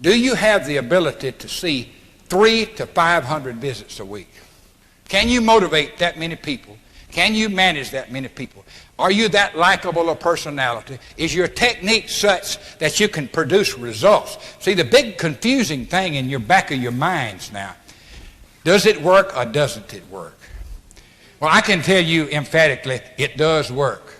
Do you have the ability to see 300 to 500 visits a week? Can you motivate that many people? Can you manage that many people? Are you that likable a personality? Is your technique such that you can produce results? See, the big confusing thing in your back of your minds now, does it work or doesn't it work? Well, I can tell you emphatically, it does work.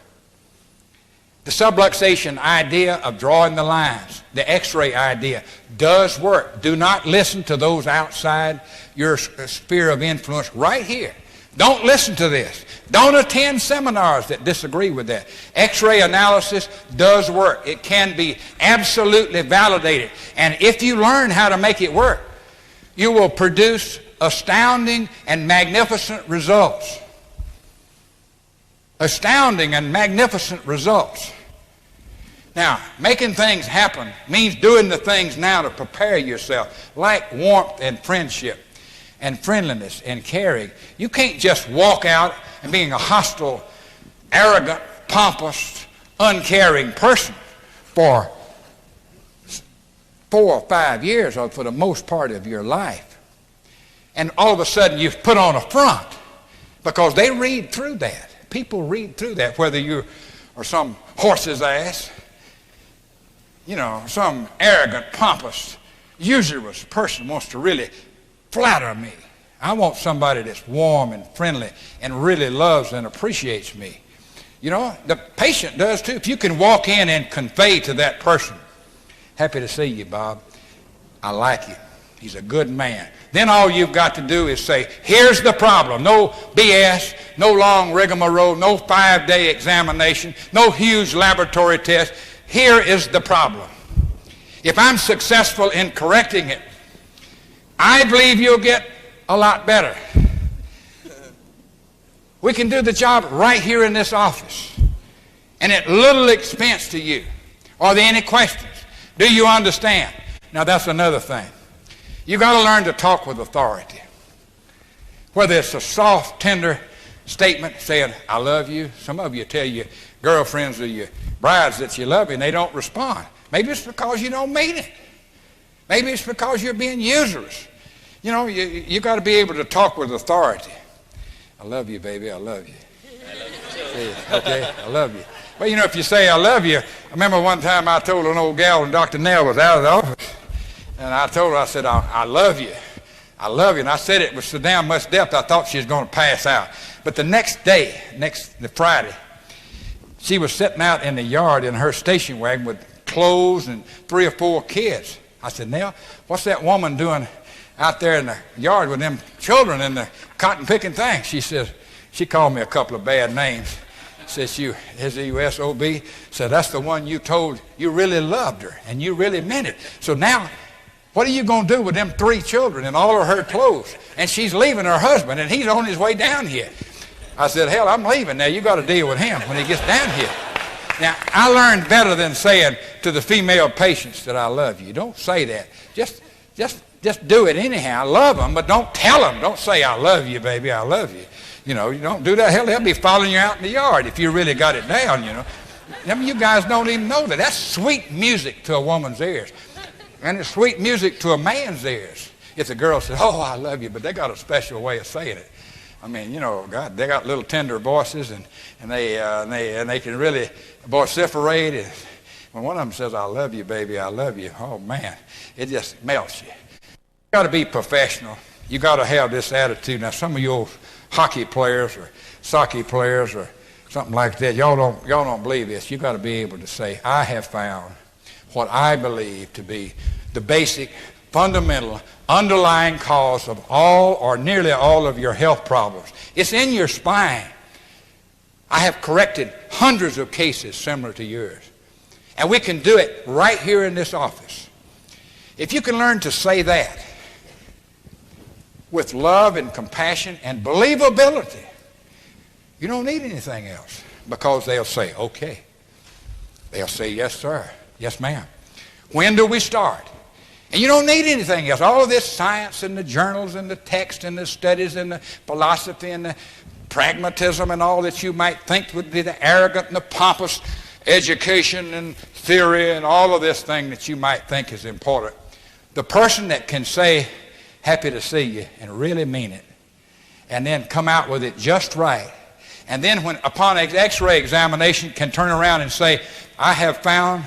The subluxation idea of drawing the lines, the X-ray idea, does work. Do not listen to those outside your sphere of influence right here. Don't listen to this. Don't attend seminars that disagree with that. X-ray analysis does work. It can be absolutely validated. And if you learn how to make it work, you will produce astounding and magnificent results. Astounding and magnificent results. Now, making things happen means doing the things now to prepare yourself, like warmth and friendship and friendliness and caring. You can't just walk out and being a hostile, arrogant, pompous, uncaring person for 4 or 5 years or for the most part of your life. And all of a sudden you've put on a front because they read through that. People read through that, whether you are some horse's ass, some arrogant, pompous, usurious person wants to really flatter me. I want somebody that's warm and friendly and really loves and appreciates me. The patient does too. If you can walk in and convey to that person, happy to see you, Bob. I like you. He's a good man. Then all you've got to do is say, here's the problem. No BS, no long rigmarole, no 5-day examination, no huge laboratory test. Here is the problem. If I'm successful in correcting it, I believe you'll get a lot better. We can do the job right here in this office and at little expense to you. Are there any questions? Do you understand? Now that's another thing. You got to learn to talk with authority. Whether it's a soft, tender statement saying, I love you. Some of you tell your girlfriends or your brides that you love you and they don't respond. Maybe it's because you don't mean it. Maybe it's because you're being usurious. You got to be able to talk with authority. I love you, baby. I love you. I love you too. Okay, I love you. Well, if you say I love you, I remember one time I told an old gal when Dr. Nell was out of the office, and I told her, I said, I love you. I love you. And I said it with so damn much depth, I thought she was going to pass out. But the next day, the Friday, she was sitting out in the yard in her station wagon with clothes and 3 or 4 kids. I said, Nell, what's that woman doing out there in the yard with them children in the cotton picking thing? She says, she called me a couple of bad names. Says, you, S-O-B, said, that's the one you told you really loved her and you really meant it. So now, what are you going to do with them 3 children and all of her clothes? And she's leaving her husband and he's on his way down here. I said, hell, I'm leaving now. You got to deal with him when he gets down here. Now, I learned better than saying to the female patients that I love you. Don't say that. Just do it anyhow. Love them, but don't tell them. Don't say, I love you, baby, I love you. You don't do that. Hell, they'll be following you out in the yard if you really got it down, I mean, you guys don't even know that. That's sweet music to a woman's ears. And it's sweet music to a man's ears. If the girl says, oh, I love you, but they got a special way of saying it. I mean, God, they got little tender voices and they can really vociferate. And when one of them says, I love you, baby, I love you, oh, man, it just melts you. You got to be professional. You got to have this attitude. Now, some of you old hockey players or soccer players or something like that, y'all don't believe this. You got to be able to say, I have found what I believe to be the basic, fundamental, underlying cause of all or nearly all of your health problems. It's in your spine. I have corrected hundreds of cases similar to yours. And we can do it right here in this office. If you can learn to say that with love and compassion and believability, you don't need anything else because they'll say, okay. They'll say, yes, sir. Yes, ma'am. When do we start? And you don't need anything else. All of this science and the journals and the text and the studies and the philosophy and the pragmatism and all that you might think would be the arrogant and the pompous education and theory and all of this thing that you might think is important. The person that can say, happy to see you, and really mean it, and then come out with it just right, and then when upon x-ray examination can turn around and say, I have found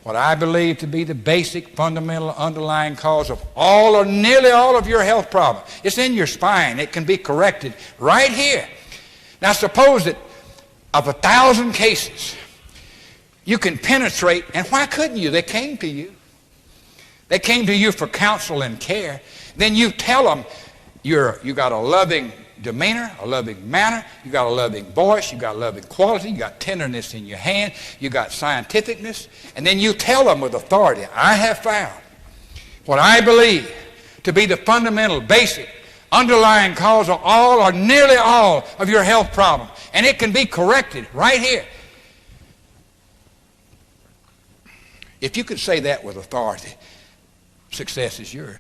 what I believe to be the basic, fundamental, underlying cause of all or nearly all of your health problems. It's in your spine. It can be corrected right here. Now suppose that of 1,000 cases, you can penetrate, and why couldn't you? They came to you. They came to you for counsel and care. Then you tell them you got a loving demeanor, a loving manner, you got a loving voice, you got loving quality, you got tenderness in your hand, you got scientificness, and then you tell them with authority, I have found what I believe to be the fundamental, basic, underlying cause of all or nearly all of your health problems, and it can be corrected right here. If you could say that with authority, success is yours.